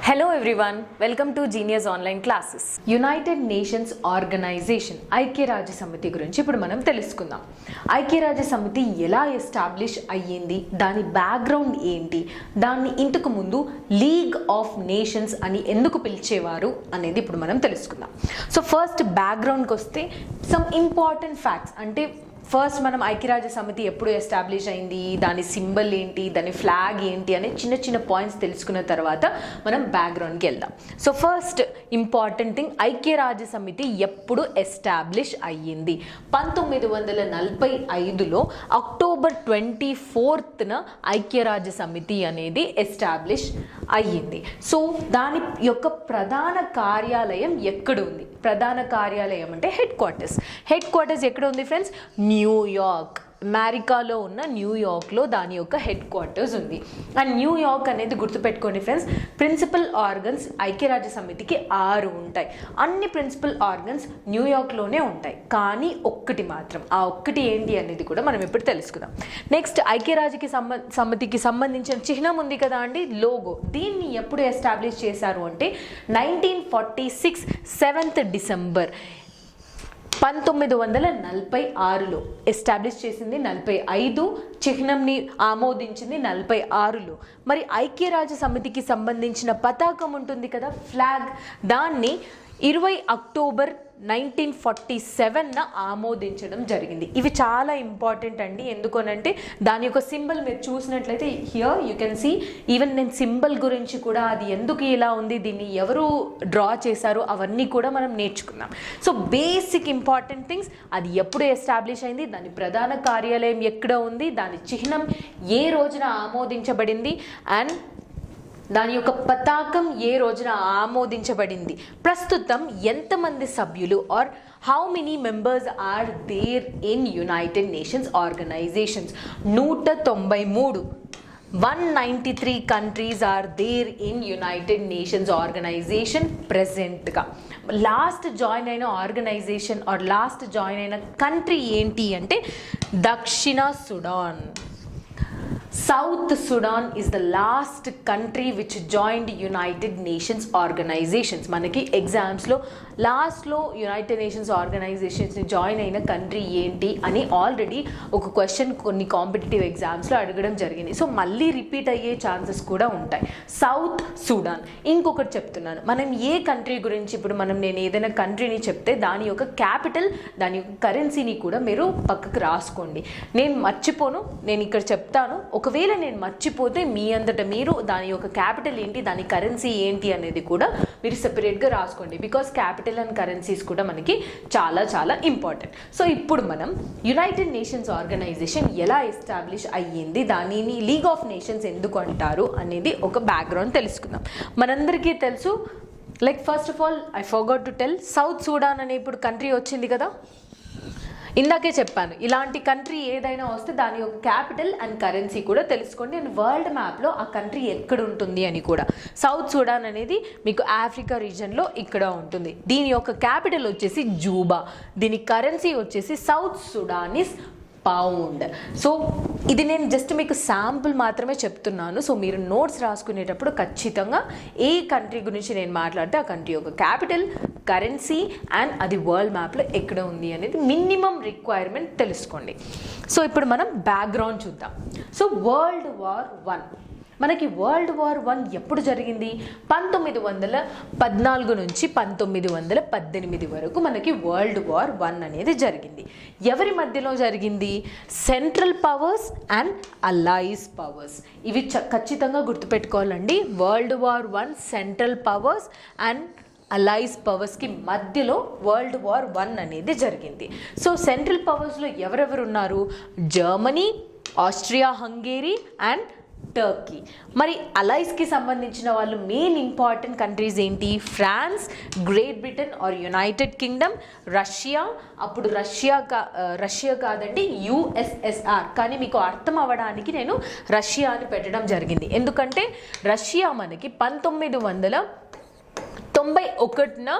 Hello everyone, welcome to Genius Online Classes. United nations organisation ఐక్యరాజ్య సమితి గురించి ఇప్పుడు మనం తెలుసుకుందాం. ఐక్యరాజ్య సమితి ఎలా ఎస్టాబ్లిష్ అయ్యింది, దాని బ్యాక్గ్రౌండ్ ఏంటి, దాన్ని ఇంతకు ముందు లీగ్ ఆఫ్ నేషన్స్ అని ఎందుకు పిలిచేవారు అనేది ఇప్పుడు మనం తెలుసుకుందాం. సో ఫస్ట్ బ్యాక్గ్రౌండ్కి వస్తే సమ్ ఇంపార్టెంట్ ఫ్యాక్ట్స్, అంటే ఫస్ట్ మనం ఐక్యరాజ్య సమితి ఎప్పుడు ఎస్టాబ్లిష్ అయింది, దాని సింబల్ ఏంటి, దాని ఫ్లాగ్ ఏంటి అనే చిన్న చిన్న పాయింట్స్ తెలుసుకున్న తర్వాత మనం బ్యాక్గ్రౌండ్కి వెళ్దాం. సో ఫస్ట్ ఇంపార్టెంట్ థింగ్, ఐక్యరాజ్య సమితి ఎప్పుడు ఎస్టాబ్లిష్ అయ్యింది? 1945లో అక్టోబర్ 24న ఐక్యరాజ్య సమితి అనేది ఎస్టాబ్లిష్ అయ్యింది. సో దాని యొక్క ప్రధాన కార్యాలయం ఎక్కడ ఉంది? ప్రధాన కార్యాలయం అంటే హెడ్ క్వార్టర్స్ ఎక్కడ ఉంది ఫ్రెండ్స్? న్యూయార్క్, అమెరికాలో ఉన్న న్యూయార్క్లో దాని యొక్క హెడ్ క్వార్టర్స్ ఉంది. అండ్ న్యూయార్క్ అనేది గుర్తుపెట్టుకోండి ఫ్రెండ్స్, ప్రిన్సిపల్ ఆర్గన్స్ ఐక్యరాజ్య సమితికి 6 ఉంటాయి. అన్ని ప్రిన్సిపల్ ఆర్గన్స్ న్యూయార్క్లోనే ఉంటాయి, కానీ ఒక్కటి మాత్రం, ఆ ఒక్కటి ఏంటి అనేది కూడా మనం ఇప్పుడు తెలుసుకుందాం. నెక్స్ట్, ఐక్యరాజ్యకి సమితికి సంబంధించిన చిహ్నం ఉంది కదా అండి, లోగో. దీన్ని ఎప్పుడు ఎస్టాబ్లిష్ చేశారు అంటే 1946 7th డిసెంబర్ 1946లో ఎస్టాబ్లిష్ చేసింది. 45 చిహ్నంని ఆమోదించింది 46లో. మరి ఐక్యరాజ్య సమితికి సంబంధించిన పతాకం ఉంటుంది కదా, ఫ్లాగ్, దాన్ని 20 అక్టోబర్ 1947న ఆమోదించడం జరిగింది. ఇవి చాలా ఇంపార్టెంట్ అండి, ఎందుకనంటే దాని యొక్క సింబల్ మీరు చూసినట్లయితే here you can see, even నేను సింబల్ గురించి కూడా, అది ఎందుకు ఇలా ఉంది, దీన్ని ఎవరు డ్రా చేశారు, అవన్నీ కూడా మనం నేర్చుకున్నాం. సో బేసిక్ ఇంపార్టెంట్ థింగ్స్, అది ఎప్పుడు ఎస్టాబ్లిష్ అయింది, దాని ప్రధాన కార్యాలయం ఎక్కడ ఉంది, దాని చిహ్నం ఏ రోజున ఆమోదించబడింది, అండ్ దాని యొక్క పతాకం ఏ రోజున ఆమోదించబడింది, ప్రస్తుతం ఎంతమంది సభ్యులు are how many members are there in United nations organizations. 193 193 countries are there in United nations organization ప్రెజెంట్గా. లాస్ట్ జాయిన్ అయిన ఆర్గనైజేషన్ ఆర్ లాస్ట్ జాయిన్ అయిన కంట్రీ ఏంటి అంటే దక్షిణ Sudan. South Sudan is the last country which joined United Nations organizations. మనకి ఎగ్జామ్స్లో లాస్ట్లో United nations ఆర్గనైజేషన్స్ని join అయిన కంట్రీ ఏంటి అని ఆల్రెడీ ఒక క్వశ్చన్ కొన్ని కాంపిటేటివ్ ఎగ్జామ్స్లో అడగడం జరిగింది. సో మళ్ళీ రిపీట్ అయ్యే ఛాన్సెస్ కూడా ఉంటాయి. South Sudan. ఇంకొకటి చెప్తున్నాను, మనం ఏ కంట్రీ గురించి ఇప్పుడు నేను ఏదైనా కంట్రీని చెప్తే దాని యొక్క క్యాపిటల్, దాని యొక్క కరెన్సీని కూడా మీరు పక్కకు రాసుకోండి. నేను మర్చిపోను, నేను ఇక్కడ చెప్తాను, ఒకవేళ నేను మర్చిపోతే మీ అంతటా మీరు దాని యొక్క క్యాపిటల్ ఏంటి, దాని కరెన్సీ ఏంటి అనేది కూడా మీరు సెపరేట్గా రాసుకోండి. బికాస్ క్యాపిటల్ అండ్ కరెన్సీస్ కూడా మనకి చాలా చాలా ఇంపార్టెంట్. సో ఇప్పుడు మనం యునైటెడ్ నేషన్స్ ఆర్గనైజేషన్ ఎలా ఎస్టాబ్లిష్ అయ్యింది, దానిని లీగ్ ఆఫ్ నేషన్స్ ఎందుకు అంటారు అనేది ఒక బ్యాక్గ్రౌండ్ తెలుసుకుందాం. మనందరికీ తెలుసు, like first of all I forgot to tell, south Sudan అనే ఇప్పుడు కంట్రీ వచ్చింది కదా, ఇందాకే చెప్పాను, ఇలాంటి కంట్రీ ఏదైనా వస్తే దాని యొక్క క్యాపిటల్ అండ్ కరెన్సీ కూడా తెలుసుకోండి. అండ్ వరల్డ్ మ్యాప్లో ఆ కంట్రీ ఎక్కడ ఉంటుంది అని కూడా. సౌత్ సూడాన్ అనేది మీకు ఆఫ్రికా రీజన్లో ఇక్కడ ఉంటుంది. దీని యొక్క క్యాపిటల్ వచ్చేసి జూబా, దీని కరెన్సీ వచ్చేసి సౌత్ సుడానిస్ పౌండ్. సో ఇది నేను జస్ట్ మీకు శాంపుల్ మాత్రమే చెప్తున్నాను. సో మీరు నోట్స్ రాసుకునేటప్పుడు ఖచ్చితంగా ఏ కంట్రీ గురించి నేను మాట్లాడితే ఆ కంట్రీ యొక్క క్యాపిటల్, కరెన్సీ అండ్ అది వరల్డ్ మ్యాప్లో ఎక్కడ ఉంది అనేది మినిమం రిక్వైర్మెంట్ తెలుసుకోండి. సో ఇప్పుడు మనం బ్యాక్గ్రౌండ్ చూద్దాం. సో వరల్డ్ వార్ 1, మనకి వరల్డ్ వార్ 1 ఎప్పుడు జరిగింది? 1914 నుంచి 1918 వరకు మనకి వరల్డ్ వార్ 1 అనేది జరిగింది. ఎవరి మధ్యలో జరిగింది? Central powers and allies powers. ఇవి ఖచ్చితంగా గుర్తుపెట్టుకోవాలండి. World war 1 central powers and allies పవర్స్కి మధ్యలో వరల్డ్ వార్ 1 అనేది జరిగింది. సో సెంట్రల్ పవర్స్లో ఎవరెవరు ఉన్నారు? Germany, Austria Hungary and Turkey. మరి అలైస్కి సంబంధించిన వాళ్ళు మెయిన్ ఇంపార్టెంట్ కంట్రీస్ ఏంటి? France, great Britain or united kingdom, Russia. అప్పుడు రష్యా కాదండి, యుఎస్ఎస్ఆర్. కానీ మీకు అర్థం అవ్వడానికి నేను రష్యా అని పెట్టడం జరిగింది, ఎందుకంటే రష్యా మనకి 1991న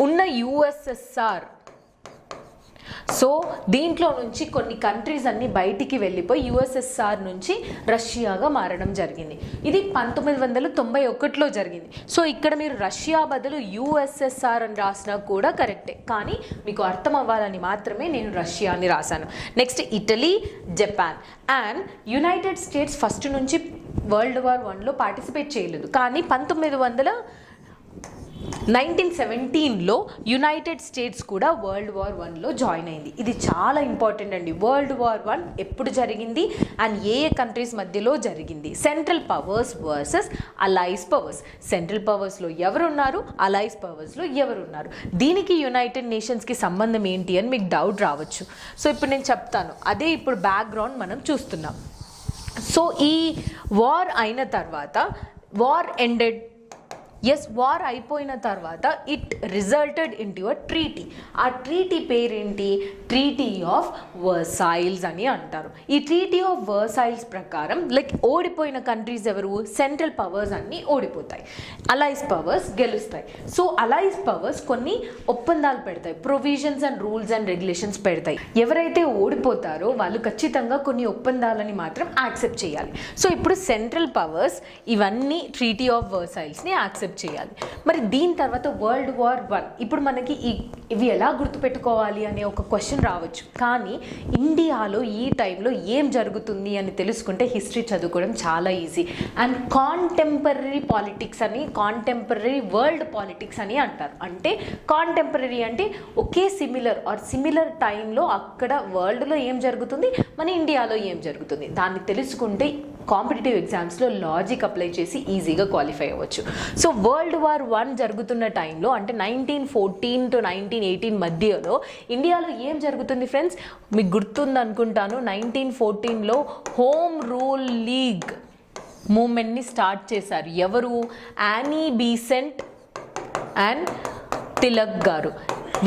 ఉన్న యుఎస్ఎస్ఆర్. సో దీంట్లో నుంచి కొన్ని కంట్రీస్ అన్ని బయటికి వెళ్ళిపోయి యుఎస్ఎస్ఆర్ నుంచి రష్యాగా మారడం జరిగింది. ఇది 1991లో జరిగింది. సో ఇక్కడ మీరు రష్యా బదులు యుఎస్ఎస్ఆర్ అని రాసినా కూడా కరెక్టే, కానీ మీకు అర్థం అవ్వాలని మాత్రమే నేను రష్యా అని రాశాను. Next Italy, Japan and United states first నుంచి వరల్డ్ వార్ 1లో పార్టిసిపేట్ చేయలేదు, కానీ 1917లో యునైటెడ్ స్టేట్స్ కూడా వరల్డ్ వార్ 1లో జాయిన్ అయింది. ఇది చాలా ఇంపార్టెంట్ అండి. వరల్డ్ వార్ 1 ఎప్పుడు జరిగింది అండ్ ఏ కంట్రీస్ మధ్యలో జరిగింది? Central powers versus allies powers. Central పవర్స్లో ఎవరున్నారు, అలైస్ పవర్స్లో ఎవరున్నారు? దీనికి యునైటెడ్ నేషన్స్కి సంబంధం ఏంటి అని మీకు డౌట్ రావచ్చు. సో ఇప్పుడు నేను చెప్తాను, అదే ఇప్పుడు బ్యాక్గ్రౌండ్ మనం చూస్తున్నాం. సో ఈ వార్ అయిన తర్వాత వార్ ఎండెడ్. వార్ అయిపోయిన తర్వాత it resulted in to a treaty. ఆ ట్రీటీ పేరేంటి? ట్రీటీ ఆఫ్ వర్సైల్స్ అని అంటారు. ఈ ట్రీటీ ఆఫ్ వర్సైల్స్ ప్రకారం ఓడిపోయిన కంట్రీస్ ఎవరు? సెంట్రల్ పవర్స్ అన్నీ ఓడిపోతాయి, అలైస్ పవర్స్ గెలుస్తాయి. సో అలైస్ పవర్స్ కొన్ని ఒప్పందాలు పెడతాయి, provisions and rules and regulations పెడతాయి. ఎవరైతే ఓడిపోతారో వాళ్ళు ఖచ్చితంగా కొన్ని ఒప్పందాలని మాత్రం యాక్సెప్ట్ చేయాలి. సో ఇప్పుడు సెంట్రల్ పవర్స్ ఇవన్నీ ట్రీటీ ఆఫ్ వర్సైల్స్ని యాక్సెప్ట్ చేయాలి. మరి దీని తర్వాత వరల్డ్ వార్ 1. ఇప్పుడు మనకి ఇవి ఎలా గుర్తుపెట్టుకోవాలి అనే ఒక క్వశ్చన్ రావచ్చు, కానీ ఇండియాలో ఈ టైంలో ఏం జరుగుతుంది అని తెలుసుకుంటే హిస్టరీ చదువుకోవడం చాలా ఈజీ. అండ్ కాంటెంపరీ పాలిటిక్స్ అని, కాంటెంపరీ వరల్డ్ పాలిటిక్స్ అని అంటారు. అంటే కాంటెంపరీ అంటే ఒకే సిమిలర్ టైంలో అక్కడ వరల్డ్లో ఏం జరుగుతుంది, మన ఇండియాలో ఏం జరుగుతుంది, దాన్ని తెలుసుకుంటే కాంపిటేటివ్ ఎగ్జామ్స్లో లాజిక్ అప్లై చేసి ఈజీగా క్వాలిఫై అవ్వచ్చు. సో వరల్డ్ వార్ 1 జరుగుతున్న టైంలో అంటే 1914 to 1918 మధ్యలో ఇండియాలో ఏం జరుగుతుంది ఫ్రెండ్స్? మీకు గుర్తుంది అనుకుంటాను, 1914లో హోమ్ రూల్ లీగ్ మూమెంట్ని స్టార్ట్ చేశారు. ఎవరు? యానీ బీసెంట్ అండ్ తిలక్ గారు.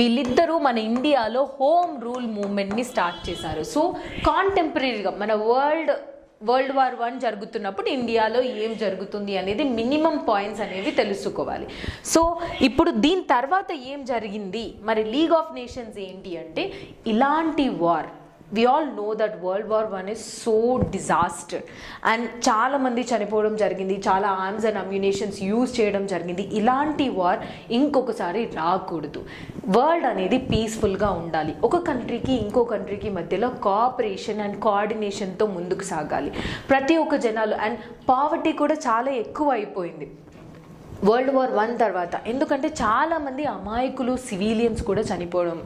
వీళ్ళిద్దరూ మన ఇండియాలో హోమ్ రూల్ మూమెంట్ని స్టార్ట్ చేశారు. సో కాంటెంపరీగా మన వరల్డ్ వార్ 1 జరుగుతున్నప్పుడు ఇండియాలో ఏం జరుగుతుంది అనేది మినిమం పాయింట్స్ అనేవి తెలుసుకోవాలి. సో ఇప్పుడు దీని తర్వాత ఏం జరిగింది? మరి లీగ్ ఆఫ్ నేషన్స్ ఏంటి అంటే, ఇలాంటి war we all know that World War I is so disaster and చాలా మంది చనిపోవడం జరిగింది, చాలా ఆర్మ్స్ అండ్ అమ్యునేషన్స్ యూజ్ చేయడం జరిగింది. ఇలాంటి వార్ ఇంకొకసారి రాకూడదు. వరల్డ్ అనేది పీస్ఫుల్గా ఉండాలి. ఒక కంట్రీకి ఇంకో కంట్రీకి మధ్యలో కోఆపరేషన్ అండ్ కోఆర్డినేషన్తో ముందుకు సాగాలి. ప్రతి ఒక్క జనాలు అండ్ పావర్టీ కూడా చాలా ఎక్కువ అయిపోయింది వరల్డ్ వార్ 1 తర్వాత. ఎందుకంటే చాలామంది అమాయకులు సివిలియన్స్ కూడా చనిపోవడం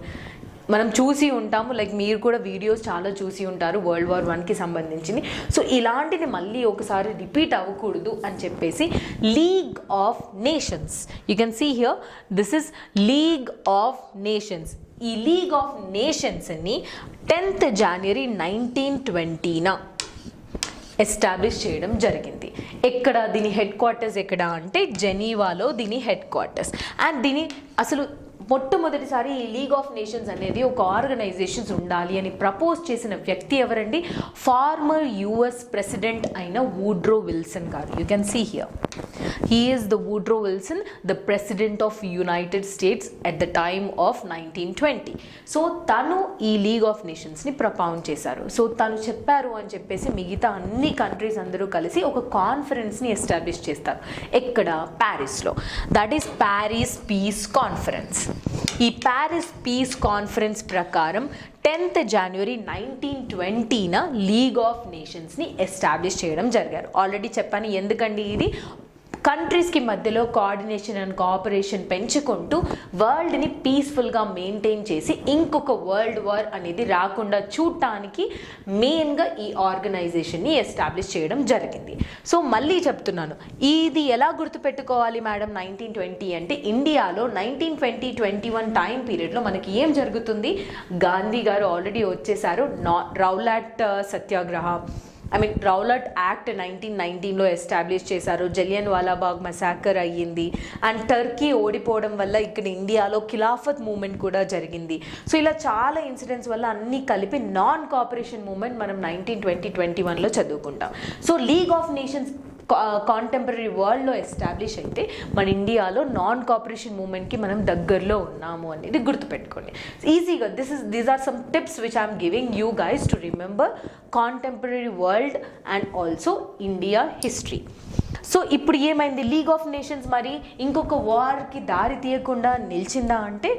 మనం చూసి ఉంటాము. మీరు కూడా వీడియోస్ చాలా చూసి ఉంటారు వరల్డ్ వార్ 1కి సంబంధించింది. సో ఇలాంటిది మళ్ళీ ఒకసారి రిపీట్ అవ్వకూడదు అని చెప్పేసి league of nations, you can see here, this is league of nations. ఈ లీగ్ ఆఫ్ నేషన్స్ని 10th January 1920 ఎస్టాబ్లిష్ చేయడం జరిగింది. ఎక్కడ దీని హెడ్ క్వార్టర్స్ ఎక్కడ అంటే జెనీవాలో దీని హెడ్ క్వార్టర్స్. అండ్ దీని అసలు మొట్టమొదటిసారి ఈ లీగ్ ఆఫ్ నేషన్స్ అనేది ఒక ఆర్గనైజేషన్స్ ఉండాలి అని ప్రపోజ్ చేసిన వ్యక్తి ఎవరండి? ఫార్మర్ యుఎస్ ప్రెసిడెంట్ అయిన వూడ్రో విల్సన్ గారు. You can see here, he is the Woodrow Wilson, the president of United States at the time of 1920. So తను ఈ లీగ్ ఆఫ్ నేషన్స్ని ప్రపౌండ్ చేశారు. సో తను చెప్పారు అని చెప్పేసి మిగతా అన్ని కంట్రీస్ అందరూ కలిసి ఒక కాన్ఫరెన్స్ని ఎస్టాబ్లిష్ చేస్తారు. ఎక్కడ? ప్యారిస్లో. That is Paris peace conference. ఈ ప్యారిస్ పీస్ కాన్ఫరెన్స్ ప్రకారం 10th January 1920 లీగ్ ఆఫ్ నేషన్స్ని ఎస్టాబ్లిష్ చేయడం జరిగారు. ఆల్రెడీ చెప్పాను ఎందుకండి ఇది కంట్రీస్కి మధ్యలో కోఆర్డినేషన్ అండ్ కోఆపరేషన్ పెంచుకుంటూ వరల్డ్ని పీస్ఫుల్గా మెయింటైన్ చేసి ఇంకొక వరల్డ్ వార్ అనేది రాకుండా చూడటానికి మెయిన్గా ఈ ఆర్గనైజేషన్ని ఎస్టాబ్లిష్ చేయడం జరిగింది. సో మళ్ళీ చెప్తున్నాను, ఇది ఎలా గుర్తుపెట్టుకోవాలి మేడం 1920 అంటే? ఇండియాలో 1920-21 టైం పీరియడ్లో మనకి ఏం జరుగుతుంది? గాంధీ గారు ఆల్రెడీ వచ్చేసారు. రౌలాట్ సత్యాగ్రహ, రౌలట్ యాక్ట్ 1919లో ఎస్టాబ్లిష్ చేశారు. జలియన్ వాలాబాగ్ మసాకర్ అయ్యింది. అండ్ టర్కీ ఓడిపోవడం వల్ల ఇక్కడ ఇండియాలో ఖిలాఫత్ మూమెంట్ కూడా జరిగింది. సో ఇలా చాలా ఇన్సిడెంట్స్ వల్ల అన్నీ కలిపి నాన్ కోఆపరేషన్ మూమెంట్ మనం 1920-21లో చదువుకుంటాం. So league of nations contemporary వరల్డ్లో ఎస్టాబ్లిష్ అయితే మన ఇండియాలో నాన్ కోఆపరేషన్ మూమెంట్కి మనం దగ్గరలో ఉన్నాము అనేది గుర్తుపెట్టుకోండి ఈజీగా. These are some tips which I'm giving you guys to remember contemporary world and also India history. So ఇప్పుడు ఏమైంది, లీగ్ ఆఫ్ నేషన్స్ మరి ఇంకొక వార్కి దారి తీయకుండా నిలిచిందా అంటే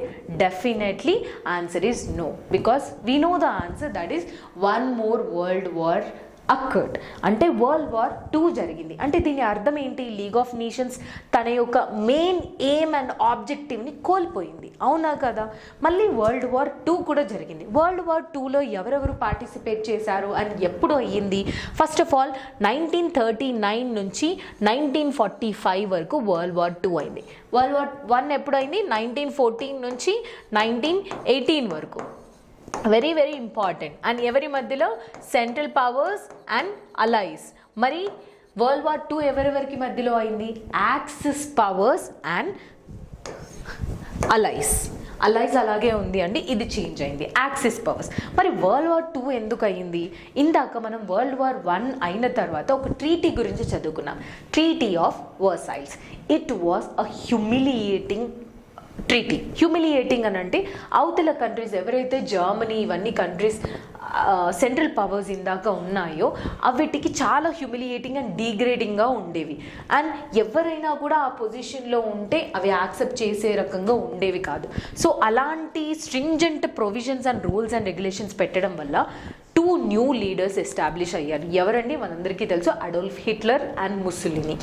definitely answer is no, because we know the answer, that is one more world war occurred. అంటే world war 2 జరిగింది. అంటే దీని అర్థం ఏంటి, లీగ్ ఆఫ్ నేషన్స్ తన యొక్క మెయిన్ ఎయిమ్ అండ్ ఆబ్జెక్టివ్ని కోల్పోయింది, అవునా కదా. మళ్ళీ వరల్డ్ వార్ 2 కూడా జరిగింది. వరల్డ్ వార్ 2లో ఎవరెవరు పార్టిసిపేట్ చేశారు అండ్ ఎప్పుడు అయ్యింది? ఫస్ట్ ఆఫ్ ఆల్ 1939 నుంచి 1945 వరకు వరల్డ్ వార్ 2 అయింది. వరల్డ్ వార్ 1 ఎప్పుడు అయింది? 1914 నుంచి 1918 వరకు. Very very important. అండ్ ఎవరి మధ్యలో? Central powers and allies. మరి వరల్డ్ వార్ 2 ఎవరెవరికి మధ్యలో అయింది? Axis powers and allies. Allies అలాగే ఉంది అండి, ఇది చేంజ్ అయింది, యాక్సిస్ పవర్స్. మరి వరల్డ్ వార్ 2 ఎందుకు అయింది? ఇందాక మనం వరల్డ్ వార్ 1 అయిన తర్వాత ఒక ట్రీటీ గురించి చదువుకున్నాం, treaty of Versailles. It was a humiliating treaty. Humiliating అని అంటే అవతల కంట్రీస్ ఎవరైతే జర్మనీ ఇవన్నీ కంట్రీస్ సెంట్రల్ పవర్స్ ఇందాక ఉన్నాయో అవిటికి చాలా హ్యూమిలియేటింగ్ అండ్ డీగ్రేడింగ్గా ఉండేవి. అండ్ ఎవరైనా కూడా ఆ పొజిషన్లో ఉంటే అవి యాక్సెప్ట్ చేసే రకంగా ఉండేవి కాదు. సో అలాంటి stringent provisions and rules and regulations పెట్టడం వల్ల 2 న్యూ లీడర్స్ ఎస్టాబ్లిష్ అయ్యారు. ఎవరండి? మనందరికీ తెలుసు, Adolf Hitler and Mussolini.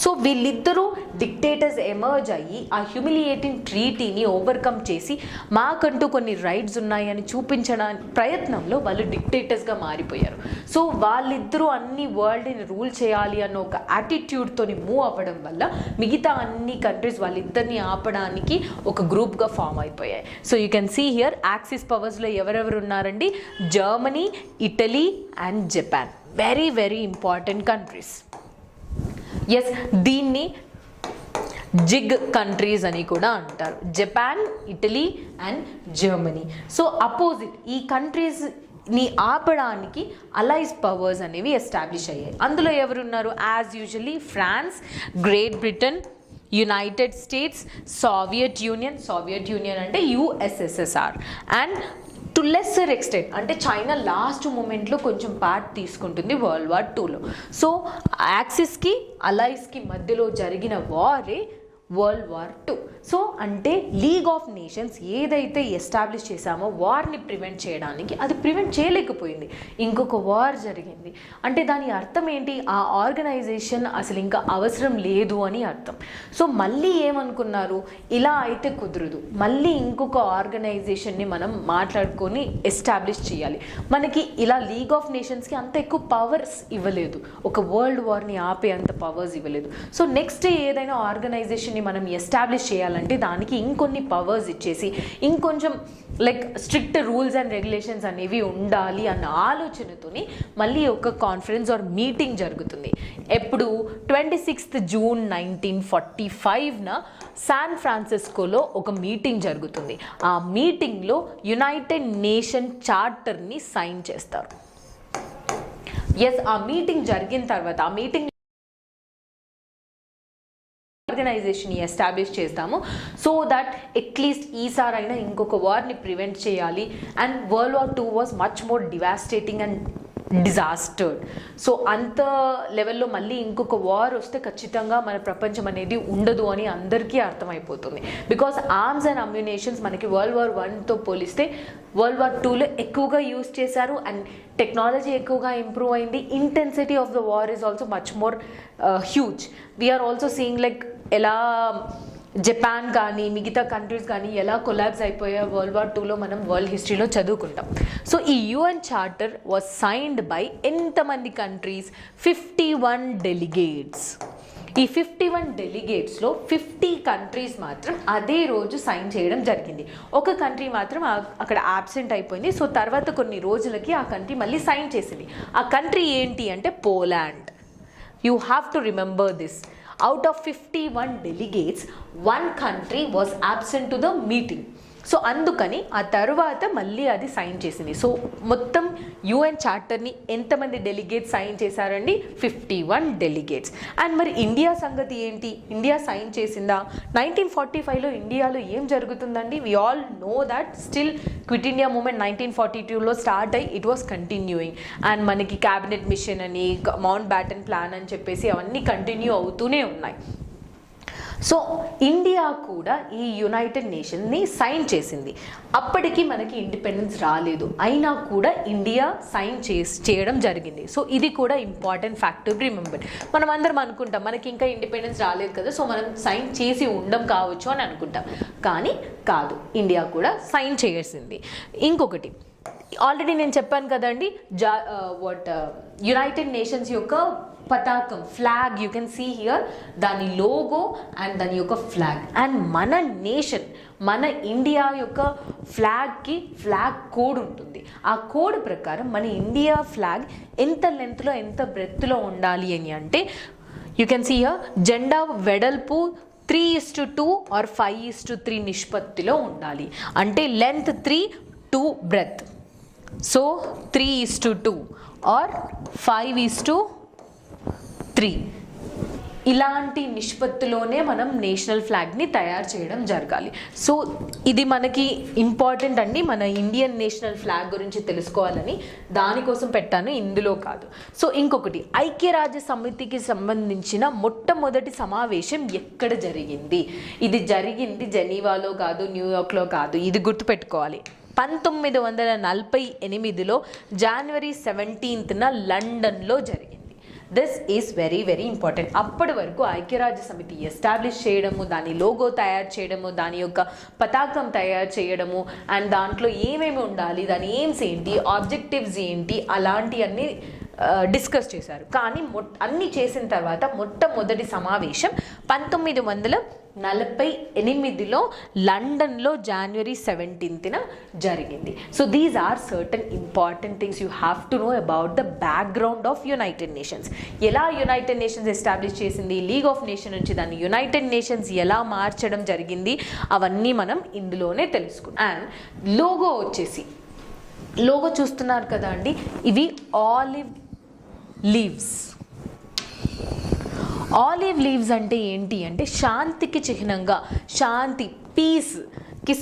So వీళ్ళిద్దరూ డిక్టేటర్స్ ఎమర్జ్ అయ్యి ఆ హ్యూమిలియేటింగ్ ట్రీటీని ఓవర్కమ్ చేసి మాకంటూ కొన్ని రైట్స్ ఉన్నాయని చూపించడానికి ప్రయత్నంలో వాళ్ళు డిక్టేటర్స్గా మారిపోయారు. సో వాళ్ళిద్దరూ అన్ని వరల్డ్ని రూల్ చేయాలి అన్న ఒక యాటిట్యూడ్తోని మూవ్ అవ్వడం వల్ల మిగతా అన్ని కంట్రీస్ వాళ్ళిద్దరిని ఆపడానికి ఒక గ్రూప్గా ఫామ్ అయిపోయాయి. So you can see here axis పవర్స్లో ఎవరెవరు ఉన్నారండి? Germany, Italy and Japan. Very very important countries. Yes, దీన్ని జిగ్ కంట్రీస్ అని కూడా అంటారు, Japan, Italy and Germany. So opposite ఈ కంట్రీస్ ని ఆపడానికి అలైస్ పవర్స్ అనేవి ఎస్టాబ్లిష్ అయ్యాయి. అందులో ఎవరున్నారు? As usually France, great Britain, United States, Soviet Union అంటే USSR, and to lesser extent అంటే చైనా లాస్ట్ మూమెంట్లో కొంచెం పార్ట్ తీసుకుంటుంది వరల్డ్ వార్ 2లో. సో యాక్సిస్కి అలైస్కి మధ్యలో జరిగిన వారే వరల్డ్ వార్ 2. సో అంటే లీగ్ ఆఫ్ నేషన్స్ ఏదైతే ఎస్టాబ్లిష్ చేశామో వార్ని ప్రివెంట్ చేయడానికి అది ప్రివెంట్ చేయలేకపోయింది, ఇంకొక వార్ జరిగింది. అంటే దాని అర్థం ఏంటి? ఆ ఆర్గనైజేషన్ అసలు ఇంకా అవసరం లేదు అని అర్థం. సో మళ్ళీ ఏమనుకున్నారు, ఇలా అయితే కుదరదు, మళ్ళీ ఇంకొక ఆర్గనైజేషన్ని మనం మాట్లాడుకొని ఎస్టాబ్లిష్ చేయాలి. మనకి ఇలా లీగ్ ఆఫ్ నేషన్స్కి అంత ఎక్కువ పవర్స్ ఇవ్వలేదు, ఒక వరల్డ్ వార్ని ఆపే అంత పవర్స్ ఇవ్వలేదు. సో నెక్స్ట్ ఏదైనా ఆర్గనైజేషన్ మనం ఎస్టాబ్లిష్ చేయాలంటే దానికి ఇంకొన్ని పవర్స్ ఇచ్చేసి ఇంకొంచెం like strict rules and regulations అనేవి ఉండాలి అన్న ఆలోచనతోని మళ్ళీ ఒక కాన్ఫరెన్స్ ఆర్ మీటింగ్ జరుగుతుంది. ఎప్పుడు? 26 జూన్ 1945న శాన్ ఫ్రాన్సిస్కోలో ఒక మీటింగ్ జరుగుతుంది. ఆ మీటింగ్లో యునైటెడ్ నేషన్ చార్టర్ని సైన్ చేస్తారు. ఎస్, ఆ మీటింగ్ జరిగిన తర్వాత ఆ మీటింగ్ ఆర్గనైజేషన్ ఎస్టాబ్లిష్ చేస్తాము సో దట్ అట్లీస్ట్ ఈసారైనా ఇంకొక వార్ని ప్రివెంట్ చేయాలి. And world war 2 was much more devastating and disastered. So అంత లెవెల్లో మళ్ళీ ఇంకొక వార్ వస్తే ఖచ్చితంగా మన ప్రపంచం అనేది ఉండదు అని అందరికీ అర్థమైపోతుంది. బికాస్ ఆర్మ్స్ అండ్ అమ్యునేషన్స్ మనకి వరల్డ్ వార్ 1తో పోలిస్తే వరల్డ్ వార్ 2లో ఎక్కువగా యూజ్ చేశారు అండ్ టెక్నాలజీ ఎక్కువగా ఇంప్రూవ్ అయింది. Intensity of the war is also much more huge. We are also seeing like ఎలా జపాన్ కానీ మిగతా కంట్రీస్ కానీ ఎలా కొలాబ్స్ అయిపోయా వరల్డ్ వార్ 2లో మనం వరల్డ్ హిస్టరీలో చదువుకుంటాం. సో ఈ UN charter was signed by ఎంతమంది కంట్రీస్? 51 డెలిగేట్స్. ఈ 51 డెలిగేట్స్లో 50 కంట్రీస్ మాత్రం అదే రోజు సైన్ చేయడం జరిగింది. ఒక కంట్రీ మాత్రం అక్కడ యాబ్సెంట్ అయిపోయింది. సో తర్వాత కొన్ని రోజులకి ఆ కంట్రీ మళ్ళీ సైన్ చేసింది. ఆ కంట్రీ ఏంటి అంటే Poland. You have to remember this. Out of 51 delegates, one country was absent to the meeting. So అందుకని ఆ తర్వాత మళ్ళీ అది సైన్ చేసింది. సో మొత్తం UN చార్టర్ని ఎంతమంది డెలిగేట్స్ సైన్ చేశారండి? 51 డెలిగేట్స్. అండ్ మరి ఇండియా సంగతి ఏంటి? ఇండియా సైన్ చేసిందా? 1945లో ఇండియాలో ఏం జరుగుతుందండి? We all know that still quit India movement 1942లో స్టార్ట్ అయ్యి ఇట్ వాస్ కంటిన్యూయింగ్. అండ్ మనకి క్యాబినెట్ మిషన్ అని, మౌంట్ బ్యాటన్ ప్లాన్ అని చెప్పేసి అవన్నీ కంటిన్యూ అవుతూనే ఉన్నాయి. సో ఇండియా కూడా ఈ యునైటెడ్ నేషన్ని సైన్ చేసింది. అప్పటికి మనకి ఇండిపెండెన్స్ రాలేదు, అయినా కూడా ఇండియా సైన్ చేయడం జరిగింది. సో ఇది కూడా ఇంపార్టెంట్ ఫ్యాక్ట్ టు రిమెంబర్. మనం అందరం అనుకుంటాం మనకి ఇంకా ఇండిపెండెన్స్ రాలేదు కదా, సో మనం సైన్ చేసి ఉండం కావచ్చు అని అనుకుంటాం. కానీ కాదు, ఇండియా కూడా సైన్ చేసింది. ఇంకొకటి ఆల్రెడీ నేను చెప్పాను కదండి, యునైటెడ్ నేషన్స్ యొక్క పతాకం, flag, you can see here, దాని లోగో అండ్ దాని యొక్క ఫ్లాగ్. అండ్ మన నేషన్, మన ఇండియా యొక్క ఫ్లాగ్కి ఫ్లాగ్ కోడ్ ఉంటుంది. ఆ కోడ్ ప్రకారం మన ఇండియా ఫ్లాగ్ ఎంత లెంత్లో ఎంత బ్రెత్లో ఉండాలి అని అంటే, యూ కెన్ సీ హియర్, జెండా వెడల్పు 3:2 ఆర్ 5:3 నిష్పత్తిలో ఉండాలి. అంటే length 3 to breadth. So 3:2 or 5:3 ఇలాంటి నిష్పత్తిలోనే మనం నేషనల్ ఫ్లాగ్ని తయారు చేయడం జరగాలి. సో ఇది మనకి ఇంపార్టెంట్ అండి, మన ఇండియన్ నేషనల్ ఫ్లాగ్ గురించి తెలుసుకోవాలని దానికోసం పెట్టాను, ఇందులో కాదు. సో ఇంకొకటి, ఐక్యరాజ్య సమితికి సంబంధించిన మొట్టమొదటి సమావేశం ఎక్కడ జరిగింది? ఇది జరిగింది జెనీవాలో కాదు, న్యూయార్క్లో కాదు, ఇది గుర్తుపెట్టుకోవాలి. 1948లో January 17న లండన్లో జరిగింది. This is very very important. అప్పటి వరకు ఐక్యరాజ్య సమితి ఎస్టాబ్లిష్ చేయడము, దాని లోగో తయారు చేయడము, దాని యొక్క పతాకం తయారు చేయడము, అండ్ దాంట్లో ఏమేమి ఉండాలి, దాని ఎయిమ్స్ ఏంటి, ఆబ్జెక్టివ్స్ ఏంటి, అలాంటివన్నీ డిస్కస్ చేశారు. కానీ అన్నీ చేసిన తర్వాత మొట్టమొదటి సమావేశం 1948లో లండన్లో January 17న జరిగింది. So these are certain important things you have to know about the background of united nations. ఎలా యునైటెడ్ నేషన్స్ ఎస్టాబ్లిష్ చేసింది, లీగ్ ఆఫ్ నేషన్ నుంచి దాన్ని యునైటెడ్ నేషన్స్ ఎలా మార్చడం జరిగింది, అవన్నీ మనం ఇందులోనే తెలుసుకున్నాం. అండ్ లోగో వచ్చేసి, లోగో చూస్తున్నారు కదా అండి, ఇవి ఆలివ్ లీవ్స్. ఆలివ్ లీవ్స్ అంటే ఏంటి అంటే శాంతికి చిహ్నంగా, శాంతి, పీస్కి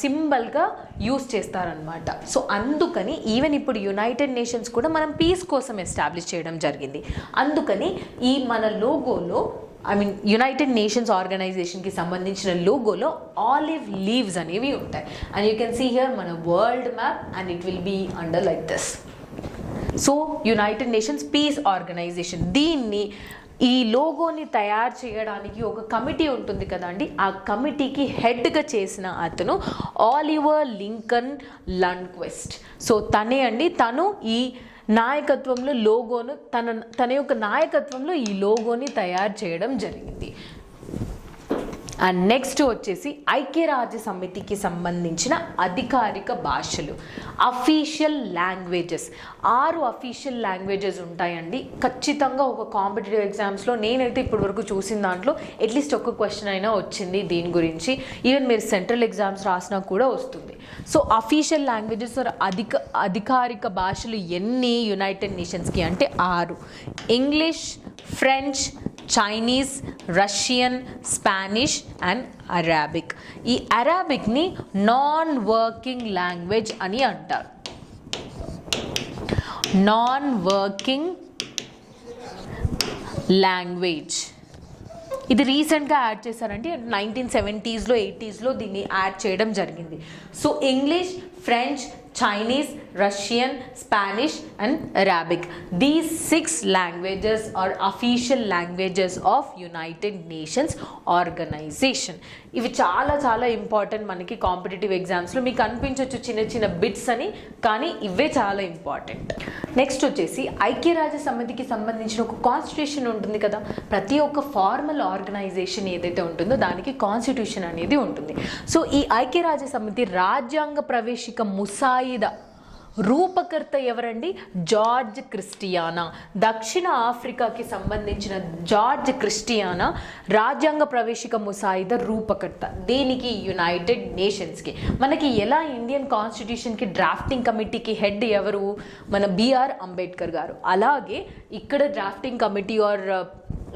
సింబల్గా యూస్ చేస్తారనమాట. సో అందుకని ఈవెన్ ఇప్పుడు యునైటెడ్ నేషన్స్ కూడా మనం పీస్ కోసం ఎస్టాబ్లిష్ చేయడం జరిగింది. అందుకని ఈ మన లోగోలో, యునైటెడ్ నేషన్స్ ఆర్గనైజేషన్కి సంబంధించిన లోగోలో ఆలివ్ లీవ్స్ అనేవి ఉంటాయి. And you can see here మన world map and it will be under like this. So United Nations peace organization, దీన్ని ఈ లోగోని తయారు చేయడానికి ఒక కమిటీ ఉంటుంది కదండి, ఆ కమిటీకి హెడ్గా చేసిన అతను ఆలివర్ లింకన్ లండ్క్వెస్ట్. సో తనే అండి, తను ఈ నాయకత్వంలో లోగోను తన యొక్క నాయకత్వంలో ఈ లోగోని తయారు చేయడం జరిగింది. అండ్ నెక్స్ట్ వచ్చేసి ఐక్యరాజ్య సమితికి సంబంధించిన అధికారిక భాషలు, అఫీషియల్ లాంగ్వేజెస్. 6 అఫీషియల్ లాంగ్వేజెస్ ఉంటాయండి. ఖచ్చితంగా ఒక కాంపిటేటివ్ ఎగ్జామ్స్లో నేనైతే ఇప్పటి వరకు చూసిన దాంట్లో అట్లీస్ట్ ఒక క్వశ్చన్ అయినా వచ్చింది దీని గురించి. ఈవెన్ మీరు సెంట్రల్ ఎగ్జామ్స్ రాసినా కూడా వస్తుంది. సో అఫీషియల్ లాంగ్వేజెస్ అధికారిక భాషలు ఎన్ని యునైటెడ్ నేషన్స్కి అంటే 6. English, French, Chinese, Russian, Spanish and Arabic. ఈ అరాబిక్ని నాన్ వర్కింగ్ లాంగ్వేజ్ అని అంటారు. నాన్ వర్కింగ్ లాంగ్వేజ్ ఇది రీసెంట్గా యాడ్ చేశారంటే 1970s, 80s దీన్ని యాడ్ చేయడం జరిగింది. So English, French, Chinese, Russian, Spanish and Arabic. These 6 languages are official languages of United Nations Organization. ఇవి చాలా చాలా ఇంపార్టెంట్ మనకి కాంపిటేటివ్ ఎగ్జామ్స్లో. మీకు అనిపించవచ్చు చిన్న చిన్న బిట్స్ అని, కానీ ఇవే చాలా ఇంపార్టెంట్. నెక్స్ట్ వచ్చేసి ఐక్యరాజ్య సమితికి సంబంధించిన ఒక కాన్స్టిట్యూషన్ ఉంటుంది కదా. ప్రతి ఒక్క ఫార్మల్ ఆర్గనైజేషన్ ఏదైతే ఉంటుందో దానికి కాన్స్టిట్యూషన్ అనేది ఉంటుంది. సో ఈ ఐక్యరాజ్య సమితి రాజ్యాంగ ప్రవేశిక ముసాయిదా రూపకర్త ఎవరండి? జార్జ్ క్రిస్టియానా. దక్షిణ ఆఫ్రికాకి సంబంధించిన జార్జ్ క్రిస్టియానా రాజ్యాంగ ప్రవేశిక ముసాయిదా రూపకర్త. దేనికి? యునైటెడ్ నేషన్స్కి. మనకి ఎలా ఇండియన్ కాన్స్టిట్యూషన్కి డ్రాఫ్టింగ్ కమిటీకి హెడ్ ఎవరు? మన బిఆర్ అంబేద్కర్ గారు. అలాగే ఇక్కడ డ్రాఫ్టింగ్ కమిటీ ఆర్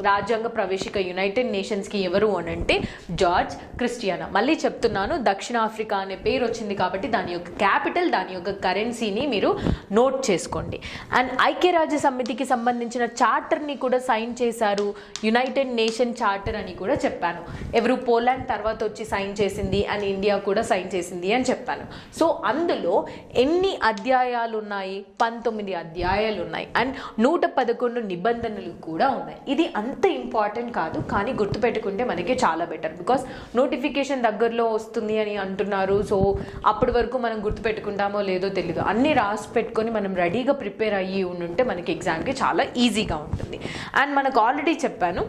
రాజ్యాంగ ప్రవేశిక యునైటెడ్ నేషన్స్కి ఎవరు అని అంటే జార్జ్ క్రిస్టియానా. మళ్ళీ చెప్తున్నాను, దక్షిణ ఆఫ్రికా అనే పేరు వచ్చింది కాబట్టి దాని యొక్క క్యాపిటల్, దాని యొక్క కరెన్సీని మీరు నోట్ చేసుకోండి. అండ్ ఐక్యరాజ్య సమితికి సంబంధించిన చార్టర్ని కూడా సైన్ చేశారు, యునైటెడ్ నేషన్ చార్టర్ అని కూడా చెప్పాను. ఎవరు? పోలాండ్ తర్వాత వచ్చి సైన్ చేసింది అండ్ ఇండియా కూడా సైన్ చేసింది అని చెప్పాను. సో అందులో ఎన్ని అధ్యాయాలు ఉన్నాయి? 19 అధ్యాయాలు ఉన్నాయి అండ్ 111 నిబంధనలు కూడా ఉన్నాయి. ఇది అంత ఇంపార్టెంట్ కాదు, కానీ గుర్తుపెట్టుకుంటే మనకి చాలా బెటర్. బికాస్ నోటిఫికేషన్ దగ్గరలో వస్తుంది అని అంటున్నారు. సో అప్పటి వరకు మనం గుర్తుపెట్టుకుంటామో లేదో తెలియదు. అన్నీ రాసి పెట్టుకొని మనం రెడీగా ప్రిపేర్ అయ్యి ఉంటే మనకి ఎగ్జామ్కి చాలా ఈజీగా ఉంటుంది. అండ్ మనకు ఆల్రెడీ చెప్పాను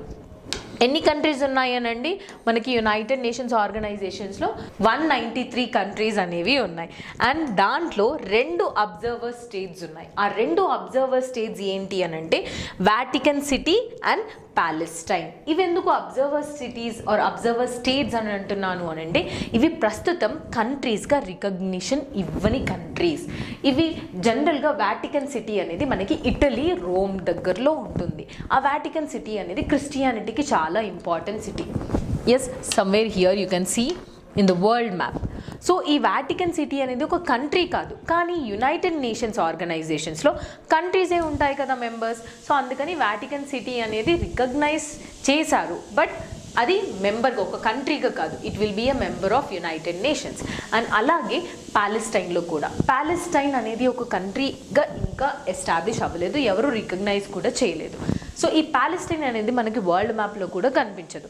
ఎన్ని కంట్రీస్ ఉన్నాయనండి. మనకి యునైటెడ్ నేషన్స్ ఆర్గనైజేషన్స్లో 193 కంట్రీస్ అనేవి ఉన్నాయి. అండ్ దాంట్లో 2 అబ్జర్వర్ స్టేట్స్ ఉన్నాయి. ఆ 2 అబ్జర్వర్ స్టేట్స్ ఏంటి అనంటే వాటికన్ సిటీ అండ్ ప్యాలెస్టైన్. ఇవి ఎందుకు observer cities or observer states అని అంటున్నాను అనంటే ఇవి ప్రస్తుతం కంట్రీస్గా రికగ్నిషన్ ఇవ్వని కంట్రీస్. ఇవి జనరల్గా వాటికన్ సిటీ అనేది మనకి ఇటలీ రోమ్ దగ్గరలో ఉంటుంది. ఆ వాటికన్ సిటీ అనేది క్రిస్టియానిటీకి చాలా important city. Yes, somewhere here you can see in the world map. So ఈ వాటికన్ సిటీ అనేది ఒక కంట్రీ కాదు, కానీ యునైటెడ్ నేషన్స్ ఆర్గనైజేషన్స్లో కంట్రీసే ఉంటాయి కదా మెంబర్స్. సో అందుకని వాటికన్ సిటీ అనేది రికగ్నైజ్ చేశారు, బట్ అది మెంబర్గా ఒక కంట్రీగా కాదు, it will be a member of united nations. And అలాగే ప్యాలెస్టైన్లో కూడా, ప్యాలెస్టైన్ అనేది ఒక కంట్రీగా ఇంకా ఎస్టాబ్లిష్ అవ్వలేదు, ఎవరు రికగ్నైజ్ కూడా చేయలేదు. సో ఈ ప్యాలెస్టైన్ అనేది మనకి వరల్డ్ మ్యాప్లో కూడా కనిపించదు.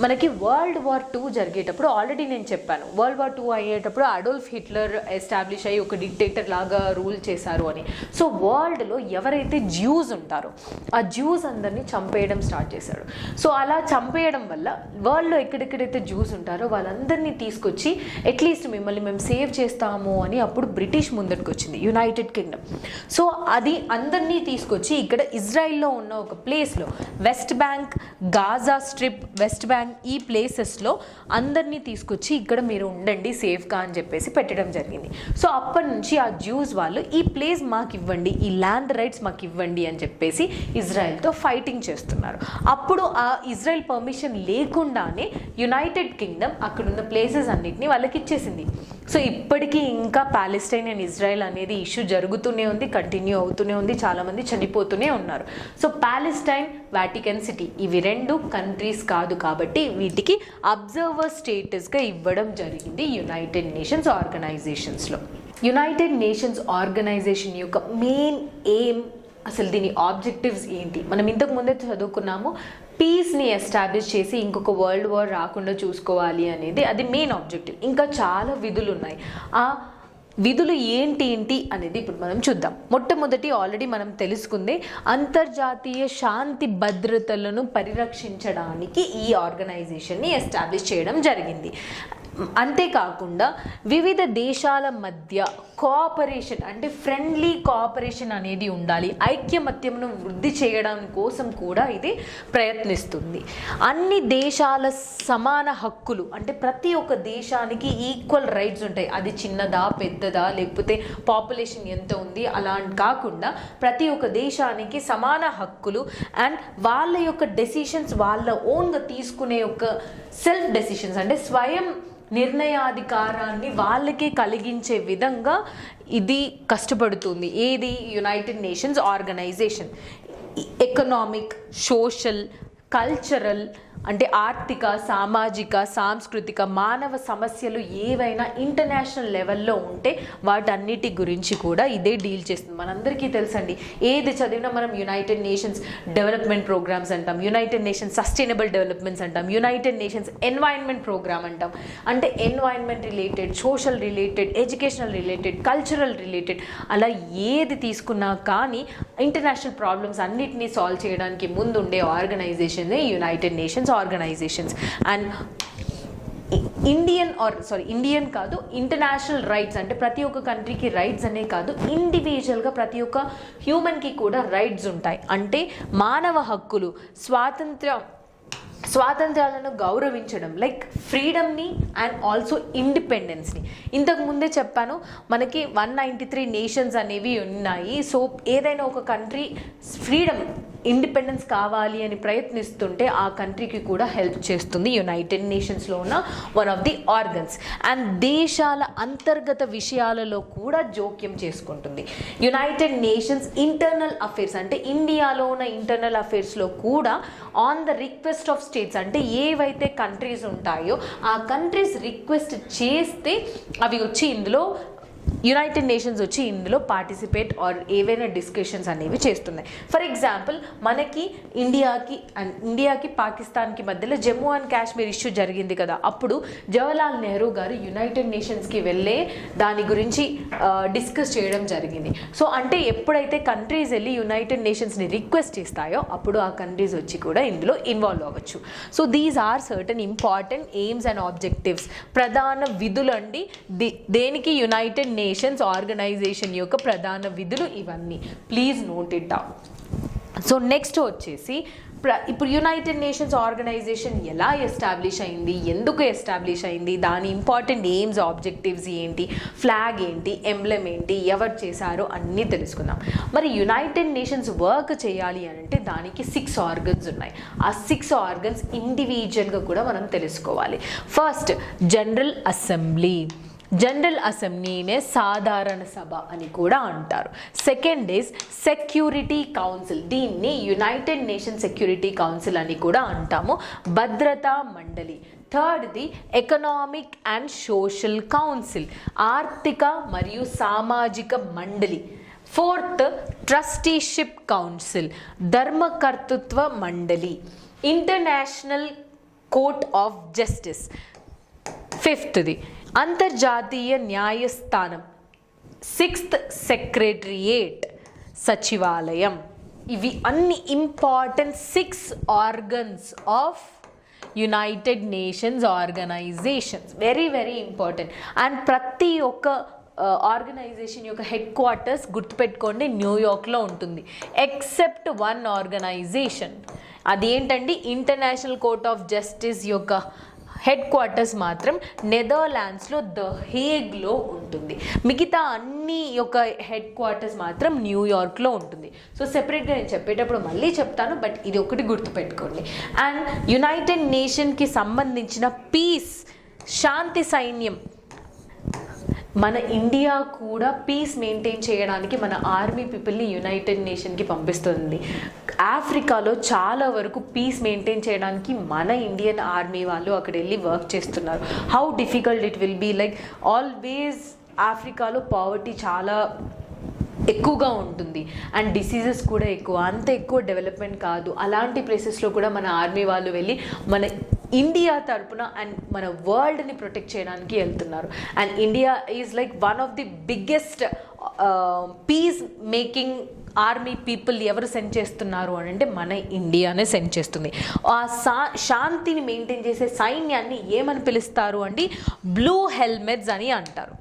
మనకి వరల్డ్ వార్ 2 జరిగేటప్పుడు ఆల్రెడీ నేను చెప్పాను, వరల్డ్ వార్ 2 అయ్యేటప్పుడు అడోల్ఫ్ హిట్లర్ ఎస్టాబ్లిష్ అయ్యి ఒక డిక్టేటర్ లాగా రూల్ చేశారు అని. సో వరల్డ్లో ఎవరైతే జ్యూస్ ఉంటారో ఆ జ్యూస్ అందరినీ చంపేయడం స్టార్ట్ చేశాడు. సో అలా చంపేయడం వల్ల వరల్డ్లో ఎక్కడెక్కడైతే జ్యూస్ ఉంటారో వాళ్ళందరినీ తీసుకొచ్చి అట్లీస్ట్ మిమ్మల్ని మేము సేవ్ చేస్తాము అని అప్పుడు బ్రిటిష్ ముందరికి వచ్చింది, యునైటెడ్ కింగ్డమ్. సో అది అందరినీ తీసుకొచ్చి ఇక్కడ ఇజ్రాయిల్లో ఉన్న ఒక ప్లేస్లో west bank, Gaza strip, west bank ఈ ప్లేసెస్లో అందరినీ తీసుకొచ్చి ఇక్కడ మీరు ఉండండి సేఫ్గా అని చెప్పేసి పెట్టడం జరిగింది. సో అప్పటి నుంచి ఆ జ్యూస్ వాళ్ళు ఈ ప్లేస్ మాకు ఇవ్వండి, ఈ ల్యాండ్ రైట్స్ మాకు ఇవ్వండి అని చెప్పేసి ఇజ్రాయెల్తో ఫైటింగ్ చేస్తున్నారు. అప్పుడు ఆ ఇజ్రాయెల్ పర్మిషన్ లేకుండానే యునైటెడ్ కింగ్డమ్ అక్కడున్న ప్లేసెస్ అన్నిటిని వాళ్ళకి ఇచ్చేసింది. సో ఇప్పటికీ ఇంకా ప్యాలెస్టైన్ అండ్ ఇజ్రాయెల్ అనేది ఇష్యూ జరుగుతూనే ఉంది, కంటిన్యూ అవుతూనే ఉంది, చాలామంది చనిపోతూనే ఉన్నారు. సో ప్యాలెస్టైన్, వాటికన్ సిటీ ఇవి 2 కంట్రీస్ కాదు కాబట్టి వీటికి అబ్జర్వర్ స్టేటస్గా ఇవ్వడం జరిగింది యునైటెడ్ నేషన్స్ ఆర్గనైజేషన్స్లో. యునైటెడ్ నేషన్స్ ఆర్గనైజేషన్ యొక్క మెయిన్ ఎయిమ్, అసలు దీని ఆబ్జెక్టివ్స్ ఏంటి? మనం ఇంతకు ముందే చదువుకున్నాము, పీస్ని ఎస్టాబ్లిష్ చేసి ఇంకొక వరల్డ్ వార్ రాకుండా చూసుకోవాలి అనేది అది మెయిన్ ఆబ్జెక్టివ్. ఇంకా చాలా విధులు ఉన్నాయి. ఆ విధులు ఏంటి అనేది ఇప్పుడు మనం చూద్దాం. మొట్టమొదటి ఆల్రెడీ మనం తెలుసుకుందే, అంతర్జాతీయ శాంతి భద్రతలను పరిరక్షించడానికి ఈ ఆర్గనైజేషన్ని ఎస్టాబ్లిష్ చేయడం జరిగింది. అంతేకాకుండా వివిధ దేశాల మధ్య కోఆపరేషన్ అంటే ఫ్రెండ్లీ కోఆపరేషన్ అనేది ఉండాలి, ఐక్యమత్యమును వృద్ధి చేయడం కోసం కూడా ఇది ప్రయత్నిస్తుంది. అన్ని దేశాల సమాన హక్కులు అంటే ప్రతి ఒక్క దేశానికి ఈక్వల్ రైట్స్ ఉంటాయి, అది చిన్నదా పెద్దదా లేకపోతే పాపులేషన్ ఎంత ఉంది అలా కాకుండా ప్రతి ఒక్క దేశానికి సమాన హక్కులు అండ్ వాళ్ళ యొక్క డెసిషన్స్ వాళ్ళ ఓన్గా తీసుకునే ఒక సెల్ఫ్ డెసిషన్స్ అంటే స్వయం నిర్ణయాధికారాన్ని వాళ్ళకే కలిగించే విధంగా ఇది కష్టపడుతుంది. ఏది? United nations organisation. Economic, social, cultural అంటే ఆర్థిక, సామాజిక, సాంస్కృతిక, మానవ సమస్యలు ఏవైనా ఇంటర్నేషనల్ లెవెల్లో ఉంటే వాటన్నిటి గురించి కూడా ఇదే డీల్ చేస్తుంది. మనందరికీ తెలుసండి, ఏది చదివినా మనం యునైటెడ్ నేషన్స్ డెవలప్మెంట్ ప్రోగ్రామ్స్ అంటాం, యునైటెడ్ నేషన్స్ సస్టైనబుల్ డెవలప్మెంట్స్ అంటాం, యునైటెడ్ నేషన్స్ ఎన్వైరన్మెంట్ ప్రోగ్రామ్ అంటాం. అంటే environment related, social related, educational related, cultural related అలా ఏది తీసుకున్నా కానీ ఇంటర్నేషనల్ ప్రాబ్లమ్స్ అన్నిటినీ సాల్వ్ చేయడానికి ముందుండే organisation united nations organisations. And Indian కాదు, ఇంటర్నేషనల్ రైట్స్ అంటే ప్రతి ఒక్క కంట్రీకి రైట్స్ అనే కాదు, ఇండివిజువల్గా ప్రతి ఒక్క హ్యూమన్కి కూడా రైట్స్ ఉంటాయి. అంటే మానవ హక్కులు, స్వాతంత్రాలను గౌరవించడం, లైక్ ఫ్రీడమ్ని అండ్ ఆల్సో ఇండిపెండెన్స్ని. ఇంతకు ముందే చెప్పాను, మనకి 193 నేషన్స్ అనేవి ఉన్నాయి. సో ఏదైనా ఒక కంట్రీ ఫ్రీడమ్, ఇండిపెండెన్స్ కావాలి అని ప్రయత్నిస్తుంటే ఆ కంట్రీకి కూడా హెల్ప్ చేస్తుంది యునైటెడ్ నేషన్స్లో ఉన్న one of the organs. And దేశాల అంతర్గత విషయాలలో కూడా జోక్యం చేసుకుంటుంది. యునైటెడ్ నేషన్స్ ఇంటర్నల్ అఫేర్స్ అంటే ఇండియాలో ఉన్న ఇంటర్నల్ అఫేర్స్లో కూడా on the request of states అంటే ఏవైతే కంట్రీస్ ఉంటాయో ఆ కంట్రీస్ రిక్వెస్ట్ చేస్తే అవి వచ్చి ఇందులో యునైటెడ్ నేషన్స్ వచ్చి ఇందులో పార్టిసిపేట్ ఆర్ ఏవైనా డిస్కషన్స్ అనేవి చేస్తున్నాయి. ఫర్ ఎగ్జాంపుల్ మనకి ఇండియాకి పాకిస్తాన్కి మధ్యలో జమ్మూ అండ్ కాశ్మీర్ ఇష్యూ జరిగింది కదా, అప్పుడు జవహర్లాల్ నెహ్రూ గారు యునైటెడ్ నేషన్స్కి వెళ్ళే దాని గురించి డిస్కస్ చేయడం జరిగింది. సో అంటే ఎప్పుడైతే కంట్రీస్ వెళ్ళి యునైటెడ్ నేషన్స్ని రిక్వెస్ట్ చేస్తాయో అప్పుడు ఆ కంట్రీస్ వచ్చి కూడా ఇందులో ఇన్వాల్వ్ అవ్వచ్చు. So these are certain important aims and objectives, ప్రధాన విధులు అండి దేనికి యునైటెడ్ నేషన్స్ ఆర్గనైజేషన్ యొక్క ప్రధాన విధులు ఇవన్నీ. Please note it down. So next వచ్చేసి ఇప్పుడు యునైటెడ్ నేషన్స్ ఆర్గనైజేషన్ ఎలా ఎస్టాబ్లిష్ అయింది, ఎందుకు ఎస్టాబ్లిష్ అయింది, దాని ఇంపార్టెంట్ ఎయిమ్స్ ఆబ్జెక్టివ్స్ ఏంటి, ఫ్లాగ్ ఏంటి, ఎంబ్లెమ్ ఏంటి, ఎవరు చేశారో అన్నీ తెలుసుకుందాం. మరి యునైటెడ్ నేషన్స్ వర్క్ చేయాలి అని అంటే దానికి 6 ఆర్గన్స్ ఉన్నాయి. ఆ 6 ఆర్గన్స్ ఇండివిజువల్గా కూడా మనం తెలుసుకోవాలి. ఫస్ట్ జనరల్ అసెంబ్లీనే సాధారణ సభ అని కూడా అంటారు. సెకండ్ ఈజ్ సెక్యూరిటీ కౌన్సిల్, దీన్ని యునైటెడ్ నేషన్ సెక్యూరిటీ కౌన్సిల్ అని కూడా అంటాము. భద్రతా మండలి. థర్డ్ది ఎకనామిక్ అండ్ సోషల్ కౌన్సిల్, ఆర్థిక మరియు సామాజిక మండలి. ఫోర్త్ ట్రస్టీషిప్ కౌన్సిల్, ధర్మకర్తృత్వ మండలి, ఇంటర్నేషనల్ కోర్ట్ ఆఫ్ జస్టిస్. ఫిఫ్త్ది అంతర్జాతీయ న్యాయస్థానం. 6th సెక్రటరియేట్, సచివాలయం. ఇవి అన్ని important 6 organs of united nations organisations. Very very important. And ప్రతి ఒక్క ఆర్గనైజేషన్ యొక్క హెడ్ క్వార్టర్స్ గుర్తుపెట్టుకోండి న్యూయార్క్లో ఉంటుంది. ఎక్సెప్ట్ 1 ఆర్గనైజేషన్, అదేంటండి ఇంటర్నేషనల్ కోర్ట్ ఆఫ్ జస్టిస్ యొక్క హెడ్ క్వార్టర్స్ మాత్రం నెదర్లాండ్స్లో ద హేగ్లో ఉంటుంది. మిగతా అన్ని యొక్క హెడ్ క్వార్టర్స్ మాత్రం న్యూయార్క్లో ఉంటుంది. సో సెపరేట్గా నేను చెప్పేటప్పుడు మళ్ళీ చెప్తాను, బట్ ఇది ఒకటి గుర్తుపెట్టుకోండి. అండ్ యునైటెడ్ నేషన్కి సంబంధించిన పీస్, శాంతి సైన్యం, మన ఇండియా కూడా పీస్ మెయింటైన్ చేయడానికి మన ఆర్మీ పీపుల్ని యునైటెడ్ నేషన్కి పంపిస్తుంది. ఆఫ్రికాలో చాలా వరకు పీస్ మెయింటైన్ చేయడానికి మన ఇండియన్ ఆర్మీ వాళ్ళు అక్కడ వెళ్ళి వర్క్ చేస్తున్నారు. How difficult it will be, like always ఆఫ్రికాలో పావర్టీ చాలా ఎక్కువగా ఉంటుంది అండ్ డిసీజెస్ కూడా ఎక్కువ, అంత ఎక్కువ డెవలప్మెంట్ కాదు. అలాంటి ప్లేసెస్లో కూడా మన ఆర్మీ వాళ్ళు వెళ్ళి మన ఇండియా తరపున అండ్ మన వరల్డ్ని ప్రొటెక్ట్ చేయడానికి వెళ్తున్నారు. And India is like one of the biggest peace making army people ఎవరు సెండ్ చేస్తున్నారు అని అంటే మన ఇండియానే సెండ్ చేస్తుంది. ఆ శాంతిని మెయింటైన్ చేసే సైన్యాన్ని ఏమని పిలుస్తారు అంటే బ్లూ హెల్మెట్స్ అని అంటారు.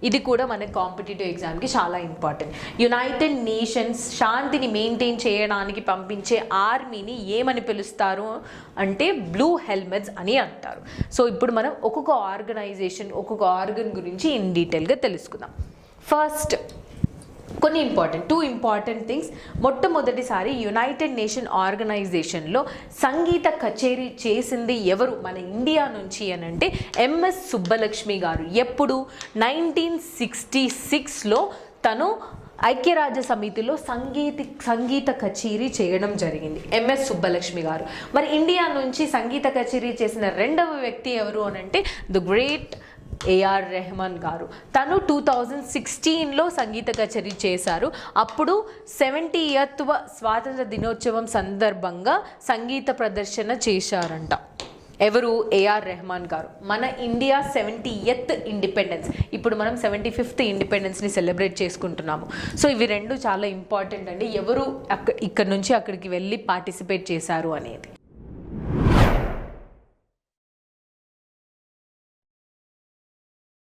ఇది కూడా మన కాంపిటేటివ్ ఎగ్జామ్కి చాలా ఇంపార్టెంట్. యునైటెడ్ నేషన్స్ శాంతిని మెయింటైన్ చేయడానికి పంపించే ఆర్మీని ఏమని పిలుస్తారు అంటే బ్లూ హెల్మెట్స్ అని అంటారు. సో ఇప్పుడు మనం ఒక్కొక్క ఆర్గనైజేషన్, ఒక్కొక్క ఆర్గన్ గురించి ఇన్ డీటెయిల్గా తెలుసుకుందాం. ఫస్ట్ కొన్ని టూ ఇంపార్టెంట్ థింగ్స్. మొట్టమొదటిసారి యునైటెడ్ నేషన్ ఆర్గనైజేషన్లో సంగీత కచేరీ చేసింది ఎవరు మన ఇండియా నుంచి అని అంటే ఎంఎస్ సుబ్బలక్ష్మి గారు. ఎప్పుడు 1966లో తను ఐక్యరాజ్య సమితిలో సంగీత కచేరీ చేయడం జరిగింది ఎంఎస్ సుబ్బలక్ష్మి గారు. మరి ఇండియా నుంచి సంగీత కచేరీ చేసిన రెండవ వ్యక్తి ఎవరు అని అంటే ది గ్రేట్ ఏఆర్ రెహమాన్ గారు. తను 2016లో సంగీత కచేరీ చేశారు. అప్పుడు 70th స్వాతంత్ర దినోత్సవం సందర్భంగా సంగీత ప్రదర్శన చేశారంట. ఎవరు? ఏఆర్ రెహమాన్ గారు. మన ఇండియా 70th ఇండిపెండెన్స్, ఇప్పుడు మనం 75th ఇండిపెండెన్స్ని సెలబ్రేట్ చేసుకుంటున్నాము. సో ఇవి రెండు చాలా ఇంపార్టెంట్ అండి, ఎవరు ఇక్కడ నుంచి అక్కడికి వెళ్ళి పార్టిసిపేట్ చేశారు అనేది.